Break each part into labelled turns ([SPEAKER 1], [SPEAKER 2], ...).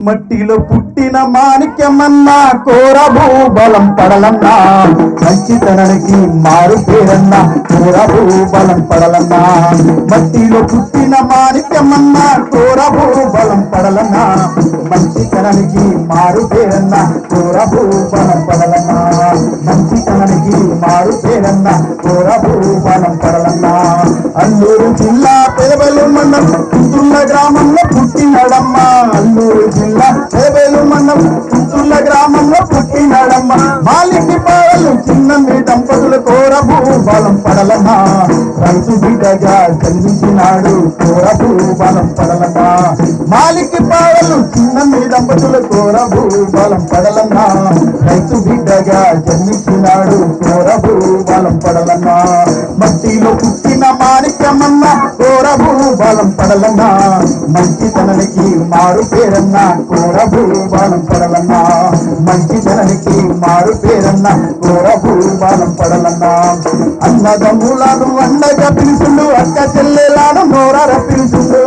[SPEAKER 1] మట్టిలో పుట్టిన మాణిక్యమన్నా కోరభూ బలం పడలన్నా మంచితనానికి మారు పేరన్నా కోరభూ బలం పడలన్నా మట్టిలో పుట్టిన మాణిక్యమన్నా కోరభూ బలం పడలన్నా మంచితనానికి మారు పేరన్నా కోరభూ బలం పడలన్నా మంచితనానికి మారు పేరన్నా కోరభూ బలం పడలన్నా అల్లూరు జిల్లా పెదబెలు మండలం కుంతుళ్ళ గ్రామంలో పుట్టినడమ్మా అల్లూరు జిల్లా పెదబెలు మండలం కుంతుళ్ళ గ్రామంలో పుట్టినడమ్మా మాలికి పాడలు చిన్న దంపతుల కోరభూ బలం పడలమ్మా రైతు బిడ్డగా జన్మించినాడు కోరభూ బలం పడలమ్మా మాలికి పాడలు చిన్న దంపతుల కోరభూ బలం పడలన్నా రైతు బిడ్డగా జన్మించినాడు కోరభూ బలం పడలన్నా మట్టిలో పుట్టిన మాణిక్యమన్నా కోరభూ బలం పడలన్నా మంచితనానికి మారు పేరన్నా కోరభూ బలం పడలన్నా మంచితనానికి మారు పేరన్నా కోరభూ బలం పడలన్నా అన్నదమ్ములను అండగా పిలుచుండు అక్క చెల్లెలను నోరార పిలుచుండు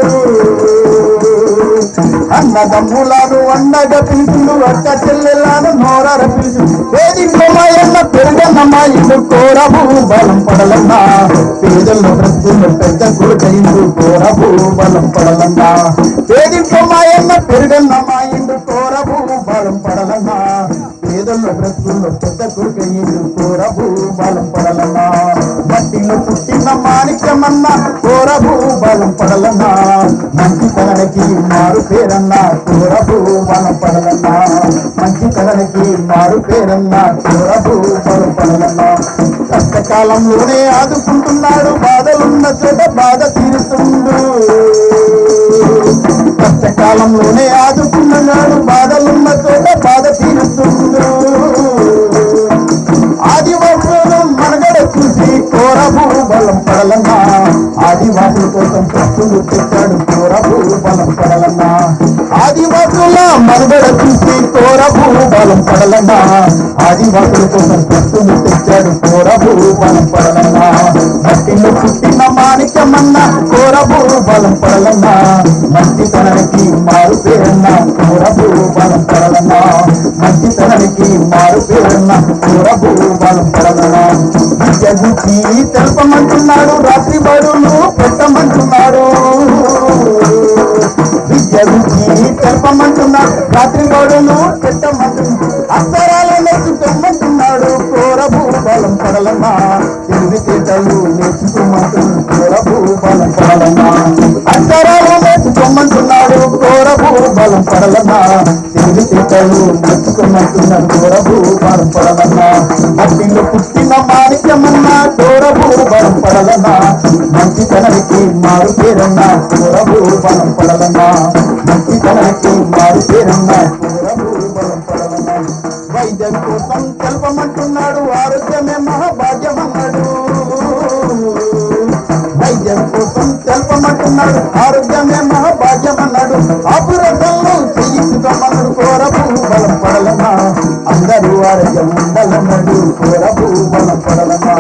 [SPEAKER 1] అన్నదమ్ములను అండగా పిలుచుండు అక్క చెల్లెలను నోరార పిలుచుండు వేదికమాయన్న పెరుగన్నమ్మా ఇల్లు కోరభూ బలం పడలన్నా పేదల్లో బ్రతుకులు పెద్ద కొడుకైండు కోరభూ బలం పడలన్నా వేదికమాయన్న పెరుగన్నమ్మా ఇల్లు కోరభూ బలం పడలన్నా పేదల్లో బ్రతుకుల్లో పెద్ద కొడుకైండు కోరభూ బలం పడలన్నా మట్టిలో పుట్టిన మాణిక్యమన్నా కోరభూ బలం పడలన్నా మంచితనానికి మారు పేరన్నా కోరభూ బలం పడలన్నా మంచితనానికి మారు పేరన్నా కోరభూ బలం పడలన్నా కష్టకాలంలోనే ఆదుకుంటున్నాడు బాధలున్న చోట బాధ తీరుతుండు కష్టకాలంలోనే ఆదుకుంటున్నాడు బాధలున్న చోట బాధ తీరుతుండు ఆదివాసులను మనగడ చూసి కోరభూ బలం పడలన్నా ఆదివాసుల కోసం ప్రస్తులు తెచ్చాడు కోరభూ బలం పడలన్నా ఆదివాసుల మనగడ చూసి కోరభూ బలం పడలన్నా ఆదివాసుల కోసం ప్రస్తులు తెచ్చాడు కోరభూ బలం పడలన్నా మట్టిలో పుట్టిన మాణిక్యమన్నా కోరభూ బలం పడలన్నా మంచితనానికి మారు పేరన్నా కోరభూ బలం పడలన్నా మంచితనానికి మారు పేరన్నా కోరభూ బలం పడలన్నా విద్య గురించి తెలపమంటున్నాడు రాత్రి బడులు పెట్టమంటున్నాడు విద్య గురించి తెలపమంటున్నాడు రాత్రి బడులు పెట్టమంటున్నాడు అక్షరాలు నేర్చుకోమంటున్నాడు కోరభూ బలం పడలన్నా తెలివితేటలు నేర్చుకోమంటున్నాడు కోరభూ బలం పడలన్నా అక్షరాలు నేర్చుకోమంటున్నాడు కోరభూ బలం పడలన్నా తెలివితేటలు నేర్చుకోమంటున్నాడు కోరభూ బలం పడలన్నా మట్టిలో పుట్టిన మాణిక్యమన్నా కోరభూ బలం పడలన్నా మంచితనానికి మారు పేరన్నా కోరభూ బలం పడలన్నా మంచితనానికి మారు పేరన్నా కోరభూ బలం పడలన్నా వైద్యం కోసం తెలపమంటున్నాడు ఆరోగ్యమే మహాభాగ్యమన్నాడు వైద్యం కోసం తెలపమంటున్నాడు ఆరోగ్యమే మహాభాగ్యమన్నాడు ఆపురసంలో చేయించుకోమన్నాడు కోరభూ బలం పడలన్నా అందరూ ఆరోగ్యం ఉండాలన్నాడు కోరభూ బలం పడలన్నా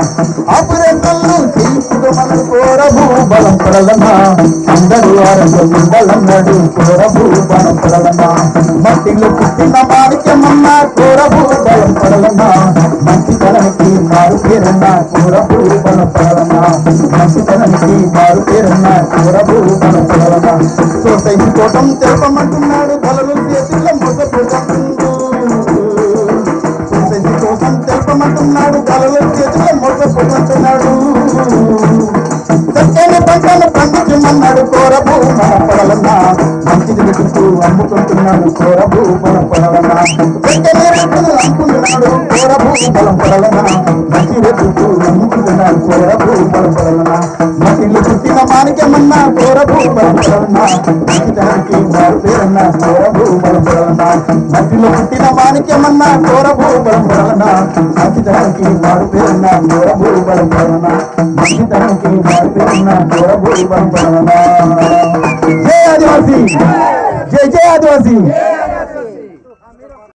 [SPEAKER 1] ఆపురసంలో చేయించుకోమన్నాడు కోరభూ బలం పడలన్నా అందరూ ఆరోగ్యం ఉండాలన్నాడు కోరభూ బలం పడలన్నా మట్టిలో పుట్టిన మాణిక్యమన్నా కోరభూ బలం పడలన్నా మంచితనానికి మారు పేరన్నా కోరభూ బలం పడలన్నా మంచితనానికి మారు పేరన్నా కోరభూ బలం పడలన్నా సొసైటీ కోసం తెలపమంటున్నాడు కలలు చేతుల్లో మోసపోతుండు సొసైటీ కోసం తెలపమంటున్నాడు కలలు చేతుల్లో మోసపోతున్నాడు చక్కని పంటలు పండించమన్నాడు కోరభూ బలం పడలన్నా మంచిది వెతుకుతూ అమ్ముకుంటున్నాడు కోరభూ బలం పడలన్నా చక్కని పంటలు అమ్ముకుంటున్నాడు కోరభూ బలం పడలన్నా మంచి వెతుకుతూ అమ్ముకుంటున్నాడు కోరభూ బలం పడలన్నా మట్టిలో పుట్టిన మాణిక్యమన్నా కోరభూ బలం పడలన్నా మంచితనానికి మారు పేరన్నా కోరభూ బలం పడలన్నా మట్టిలో పుట్టిన మాణిక్యమన్నా కోరభూ బలం పడలన్నా మంచితనానికి మారు పేరన్నా కోరభూ బలం పడలన్నా మంచితనానికి మారు పేరన్నా కోరభూ బలం పడలన్నా జై ఆదివాసి జై జై ఆదివాసి